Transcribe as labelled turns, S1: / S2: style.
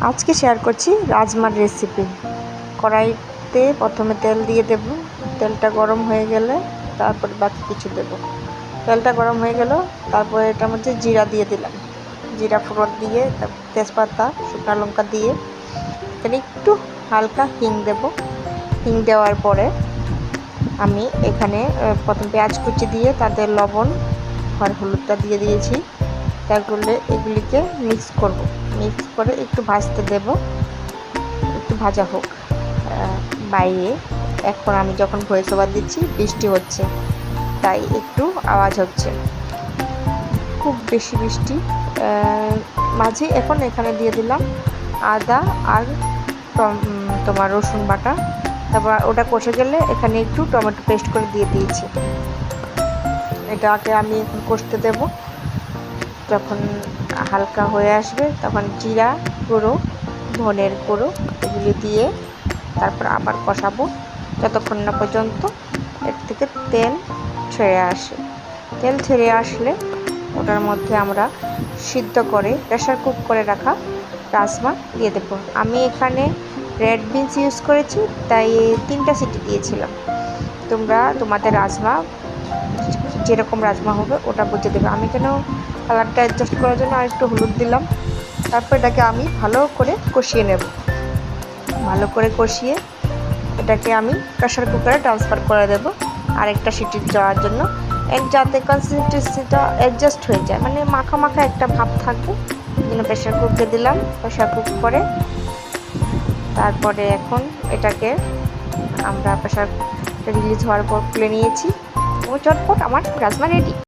S1: আজকে শেয়ার করছি রাজমার রেসিপি। কড়াইতে প্রথমে তেল দিয়ে দেব। তেলটা গরম হয়ে গেলে তারপরে বাকি কিছু দেব। তেলটা গরম হয়ে গেল, তারপরে এটার মধ্যে জিরা দিয়ে দিলাম। জিরা ফোড়ন দিয়ে তেজপাতা, শুকনো লঙ্কা দিয়ে এখানে একটু হালকা হিং দেব। হিং দেওয়ার পরে আমি এখানে প্রথম পেঁয়াজ কুচি দিয়ে তাদের লবণ আর হলুদটা দিয়ে দিয়েছি। তারপরে এগুলিকে মিক্স করব। মিক্স করে একটু ভাজতে দেব, একটু ভাজা হোক বাইরে। এখন আমি যখন ভয়েস ওভার দিচ্ছি বৃষ্টি হচ্ছে, তাই একটু আওয়াজ হচ্ছে, খুব বেশি বৃষ্টি। মাঝে এখন এখানে দিয়ে দিলাম আদা আর তোমার রসুন বাটা। তারপর ওটা কষে গেলে এখানে একটু টমেটো পেস্ট করে দিয়ে দিয়েছি। এটাকে আমি এখন কষতে দেব। যখন হালকা হয়ে আসবে তখন জিরা গুঁড়ো, ধনের গুঁড়ো এগুলি দিয়ে তারপর আবার কষাবো যতক্ষণ না পর্যন্ত এর থেকে তেল ছেড়ে আসে। তেল ছেড়ে আসলে ওটার মধ্যে আমরা সিদ্ধ করে প্রেশার কুক করে রাখা রাজমা দিয়ে দেব। আমি এখানে রেড বিনস ইউজ করেছি, তাই 3টা সিটি দিয়েছিলাম। তোমরা তোমাদের রাজমা যেরকম রাজমা হবে ওটা বুঝে দেবে। আমি কেন কালারটা অ্যাডজাস্ট করার জন্য আর একটু হলুদ দিলাম। তারপর এটাকে আমি ভালো করে কষিয়ে নেব। ভালো করে কষিয়ে এটাকে আমি প্রেশার কুকারে ট্রান্সফার করে দেব আরেকটা সিটি যাওয়ার জন্য, যাতে কনসিস্টেন্সিটা অ্যাডজাস্ট হয়ে যায়, মানে মাখা মাখা একটা ভাব থাকবে। জন্য প্রেশার কুকারে দিলাম। প্রেশার কুক করে তারপরে এখন এটাকে আমরা প্রেশার রিলিজ হওয়ার পর তুলে নিয়েছি এবং চটপট আমার রাজমা রেডি।